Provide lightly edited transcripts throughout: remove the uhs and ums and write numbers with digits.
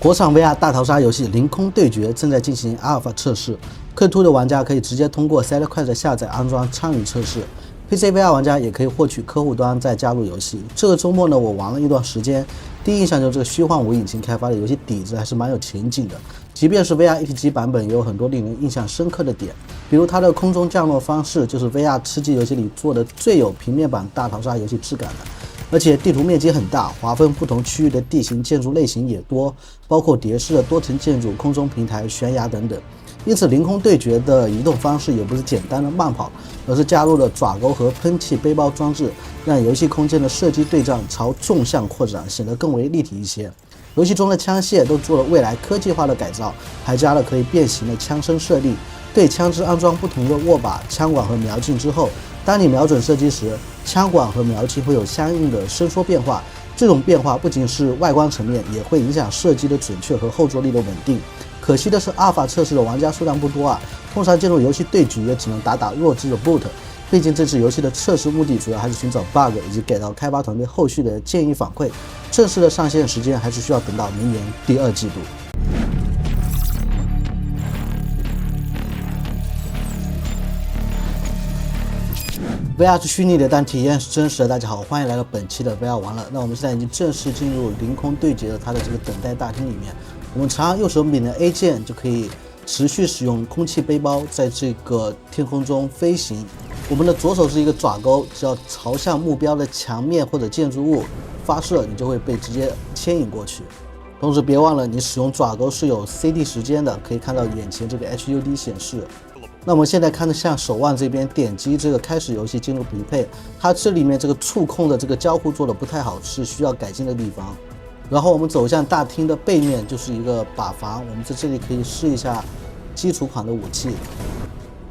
国产 VR 大逃杀游戏《凌空对决》正在进行阿尔法测试，Q2 的玩家可以直接通过 SideQuest 下载安装参与测试 ，PC VR 玩家也可以获取客户端再加入游戏。这个周末呢，我玩了一段时间，第一印象就是这个虚幻五引擎开发的游戏底子还是蛮有前景的。即便是 VR 一体机版本，也有很多令人印象深刻的点，比如它的空中降落方式，就是 VR 吃鸡游戏里做的最有平面版大逃杀游戏质感的。而且地图面积很大，划分不同区域的地形建筑类型也多，包括叠式的多层建筑、空中平台、悬崖等等。因此，凌空对决的移动方式也不是简单的慢跑，而是加入了爪钩和喷气背包装置，让游戏空间的射击对战朝纵向扩展，显得更为立体一些。游戏中的枪械都做了未来科技化的改造，还加了可以变形的枪身设立，对枪支安装不同的握把、枪管和瞄镜之后，当你瞄准射击时，枪管和瞄镜会有相应的伸缩变化。这种变化不仅是外观层面，也会影响射击的准确和后坐力的稳定。可惜的是，阿尔法测试的玩家数量不多啊，通常进入游戏对局也只能打弱智的 bot。毕竟这次游戏的测试目的主要还是寻找 bug 以及给到开发团队后续的建议反馈。正式的上线时间还是需要等到明年第2季度。VR 是虚拟的，但体验是真实的。大家好，欢迎来到本期的 VR 玩了。那我们现在已经正式进入凌空对决的它的这个等待大厅里面。我们长按右手柄的 A 键就可以持续使用空气背包在这个天空中飞行。我们的左手是一个爪钩，只要朝向目标的墙面或者建筑物发射，你就会被直接牵引过去。同时别忘了，你使用爪钩是有 CD 时间的，可以看到眼前这个 HUD 显示。那我们现在看的像手腕这边点击这个开始游戏进入匹配，它这里面这个触控的这个交互做的不太好，是需要改进的地方。然后我们走向大厅的背面就是一个靶房，我们在这里可以试一下基础款的武器。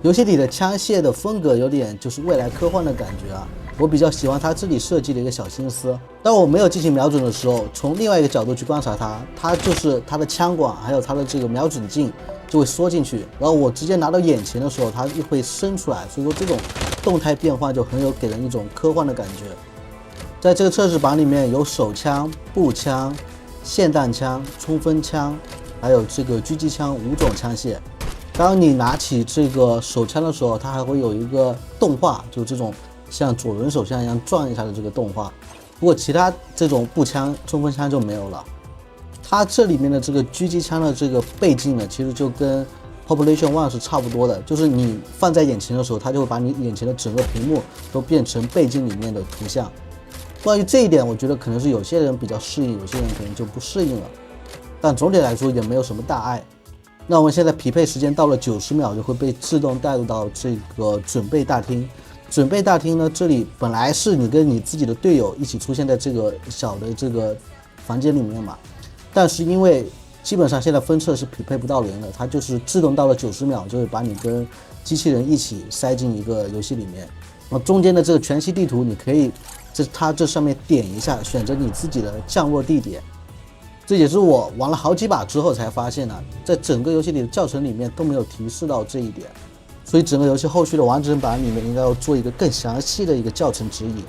游戏里的枪械的风格有点就是未来科幻的感觉啊，我比较喜欢它这里设计的一个小心思。当我没有进行瞄准的时候，从另外一个角度去观察它就是它的枪管还有它的这个瞄准镜就会缩进去，然后我直接拿到眼前的时候，它又会伸出来，所以说这种动态变化就很有给人一种科幻的感觉。在这个测试版里面有手枪、步枪、霰弹枪、冲锋枪，还有这个狙击枪5种枪械。当你拿起这个手枪的时候，它还会有一个动画，就这种像左轮手枪一样转一下的这个动画。不过其他这种步枪、冲锋枪就没有了。它这里面的这个狙击枪的这个倍镜呢，其实就跟 Population One 是差不多的，就是你放在眼前的时候，它就会把你眼前的整个屏幕都变成倍镜里面的图像。关于这一点，我觉得可能是有些人比较适应，有些人可能就不适应了。但总体来说也没有什么大碍。那我们现在匹配时间到了90秒，就会被自动带入到这个准备大厅。准备大厅呢，这里本来是你跟你自己的队友一起出现在这个小的这个房间里面嘛，但是因为基本上现在分测是匹配不到人的，它就是自动到了90秒就会把你跟机器人一起塞进一个游戏里面。那中间的这个全息地图，你可以它这上面点一下，选择你自己的降落地点。这也是我玩了好几把之后才发现的，在整个游戏里的教程里面都没有提示到这一点，所以整个游戏后续的完整版里面应该要做一个更详细的一个教程指引。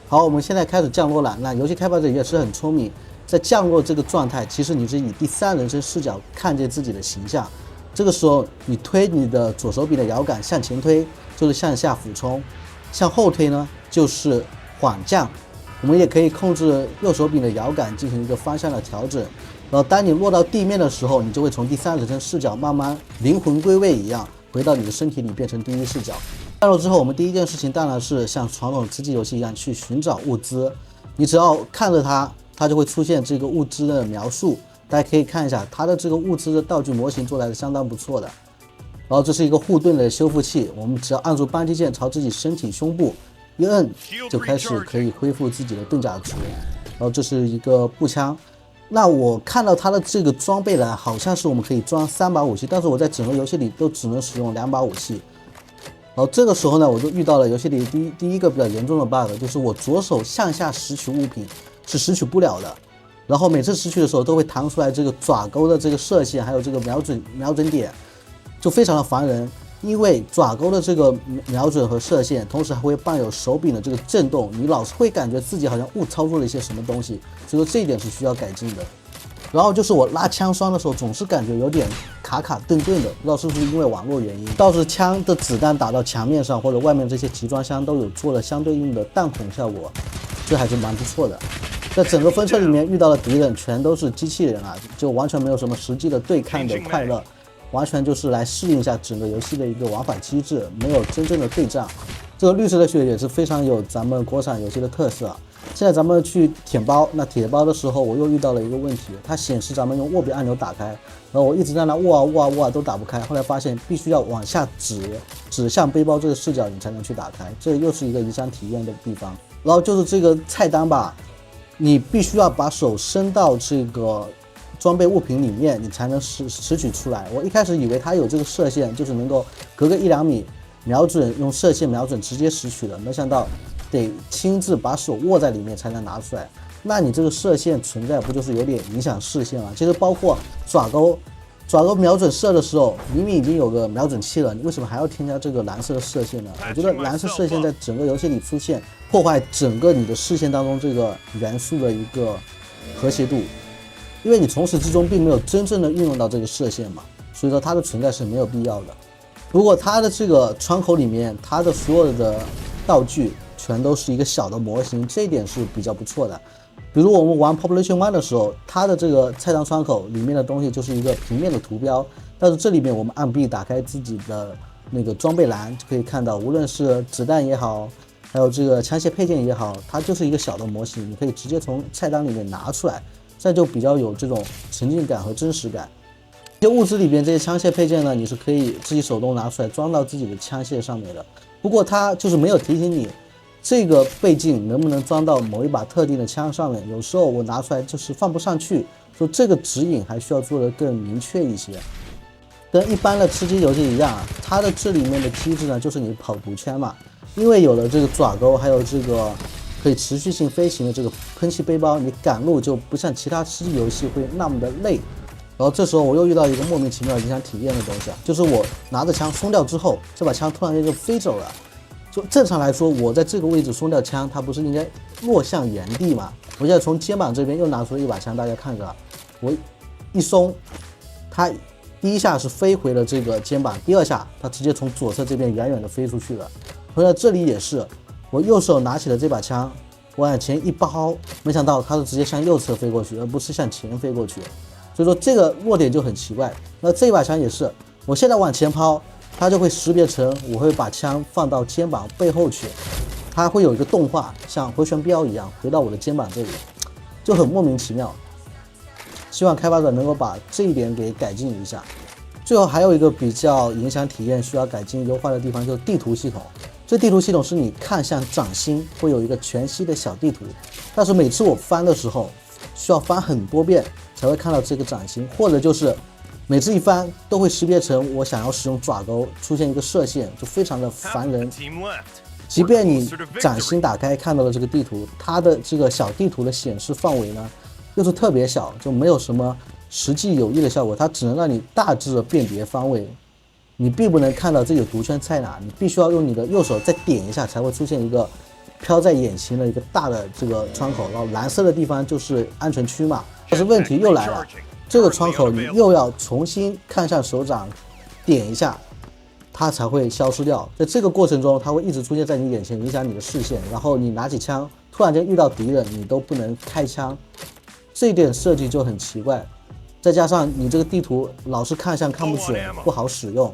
好，我们现在开始降落了。那游戏开发者也是很聪明，在降落这个状态，其实你是以第3人称视角看见自己的形象。这个时候，你推你的左手柄的摇杆向前推，就是向下俯冲；向后推呢，就是缓降。我们也可以控制右手柄的摇杆进行一个方向的调整。然后当你落到地面的时候，你就会从第3人称视角慢慢灵魂归位一样，回到你的身体里变成第1视角。降落之后，我们第一件事情当然是像传统吃鸡游戏一样去寻找物资。你只要看着它就会出现这个物资的描述。大家可以看一下它的这个物资的道具模型做来的相当不错的。然后这是一个护盾的修复器，我们只要按住扳机键朝自己身体胸部一摁，就开始可以恢复自己的盾甲值。然后这是一个步枪。那我看到它的这个装备栏好像是我们可以装3把武器，但是我在整个游戏里都只能使用2把武器。然后这个时候呢，我就遇到了游戏里第一个比较严重的 bug， 就是我左手向下拾取物品是拾取不了的。然后每次拾取的时候都会弹出来这个爪钩的这个射线，还有这个瞄准点，就非常的烦人。因为爪钩的这个瞄准和射线，同时还会伴有手柄的这个震动，你老是会感觉自己好像误操作了一些什么东西，所以说这一点是需要改进的。然后就是我拉枪栓的时候，总是感觉有点卡卡顿顿的，不知道是不是因为网络原因。倒是枪的子弹打到墙面上或者外面这些集装箱都有做了相对应的弹孔效果，这还是蛮不错的。在整个分车里面遇到的敌人全都是机器人啊，就完全没有什么实际的对抗的快乐，完全就是来适应一下整个游戏的一个玩法机制，没有真正的对战。这个绿色的血也是非常有咱们国产游戏的特色啊。现在咱们去舔包，那舔包的时候我又遇到了一个问题，它显示咱们用握柄按钮打开，然后我一直在那握啊握啊握啊都打不开，后来发现必须要往下指向背包这个视角你才能去打开，这又是一个影响体验的地方。然后就是这个菜单吧，你必须要把手伸到这个装备物品里面，你才能拾取出来。我一开始以为它有这个射线，就是能够隔个1-2米瞄准，用射线瞄准直接拾取的，没想到得亲自把手握在里面才能拿出来。那你这个射线存在，不就是有点影响视线了？其实包括爪钩瞄准射的时候，明明已经有个瞄准器了，你为什么还要添加这个蓝色的射线呢？我觉得蓝色射线在整个游戏里出现，破坏整个你的视线当中这个元素的一个和谐度，因为你从始至终并没有真正的运用到这个射线嘛，所以说它的存在是没有必要的。如果它的这个窗口里面，它的所有的道具全都是一个小的模型，这一点是比较不错的。比如我们玩 Population 1的时候，它的这个菜单窗口里面的东西就是一个平面的图标，但是这里面我们按 B 打开自己的那个装备栏，就可以看到，无论是子弹也好，还有这个枪械配件也好，它就是一个小的模型，你可以直接从菜单里面拿出来，这就比较有这种沉浸感和真实感。这些物资里边这些枪械配件呢，你是可以自己手动拿出来装到自己的枪械上面的。不过它就是没有提醒你这个倍镜能不能装到某一把特定的枪上面，有时候我拿出来就是放不上去，说这个指引还需要做得更明确一些。跟一般的吃鸡游戏一样啊，它的这里面的机制呢，就是你跑毒圈嘛，因为有了这个爪钩，还有这个可以持续性飞行的这个喷气背包，你赶路就不像其他吃鸡游戏会那么的累。然后这时候我又遇到一个莫名其妙影响体验的东西啊，就是我拿着枪松掉之后，这把枪突然间就飞走了。就正常来说，我在这个位置松掉枪，它不是应该落向原地吗？我现在从肩膀这边又拿出了一把枪，大家看着，我一松，它第一下是飞回了这个肩膀，第二下它直接从左侧这边远远的飞出去了。回到这里也是，我右手拿起了这把枪，我往前一抛，没想到它是直接向右侧飞过去，而不是向前飞过去。所以说这个弱点就很奇怪。那这把枪也是，我现在往前抛，它就会识别成我会把枪放到肩膀背后去，它会有一个动画，像回旋镖一样回到我的肩膀这里，就很莫名其妙。希望开发者能够把这一点给改进一下。最后还有一个比较影响体验需要改进优化的地方，就是地图系统。这地图系统是你看向掌心会有一个全息的小地图，但是每次我翻的时候需要翻很多遍才会看到这个掌心，或者就是每次一翻都会识别成我想要使用爪钩，出现一个射线，就非常的烦人。即便你掌心打开看到了这个地图，它的这个小地图的显示范围呢又是特别小，就没有什么实际有益的效果，它只能让你大致的辨别方位，你并不能看到这个毒圈在哪，你必须要用你的右手再点一下才会出现一个飘在眼前的一个大的这个窗口，然后蓝色的地方就是安全区嘛。但是问题又来了，这个窗口你又要重新看向手掌，点一下，它才会消失掉。在这个过程中，它会一直出现在你眼前，影响你的视线。然后你拿起枪，突然间遇到敌人，你都不能开枪，这一点设计就很奇怪。再加上你这个地图老是看向看不准，不好使用，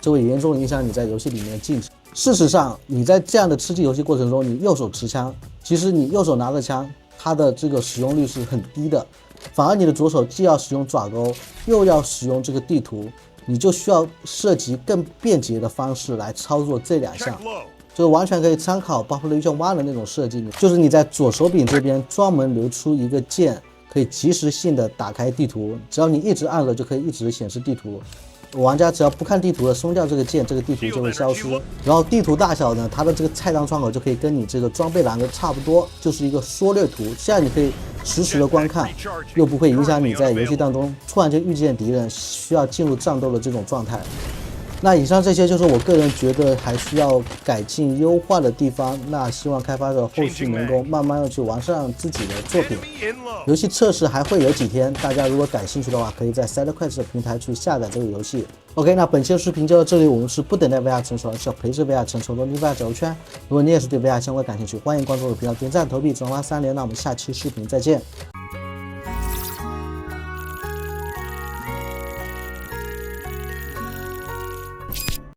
就会严重影响你在游戏里面的进程。事实上，你在这样的吃鸡游戏过程中，你右手持枪，其实你右手拿着枪，它的这个使用率是很低的。反而你的左手既要使用爪钩，又要使用这个地图，你就需要涉及更便捷的方式来操作这两项，就完全可以参考 Population 1的那种设计，就是你在左手柄这边专门留出一个键，可以及时性的打开地图，只要你一直按着就可以一直显示地图。玩家只要不看地图的松掉这个键，这个地图就会消失。然后地图大小呢，它的这个菜单窗口就可以跟你这个装备栏的差不多，就是一个缩略图，这样你可以实时的观看，又不会影响你在游戏当中突然间遇见敌人需要进入战斗的这种状态。那以上这些就是我个人觉得还需要改进优化的地方。那希望开发者后续能够慢慢的去完善自己的作品。游戏测试还会有几天，大家如果感兴趣的话，可以在 SideQuest 平台去下载这个游戏。OK， 那本期的视频就到这里，我们是不等待 VR 成熟，而是要陪着 VR 成熟的 VR 走圈。如果你也是对 VR 相关感兴趣，欢迎关注我的频道、点赞、投币、转发3连。那我们下期视频再见。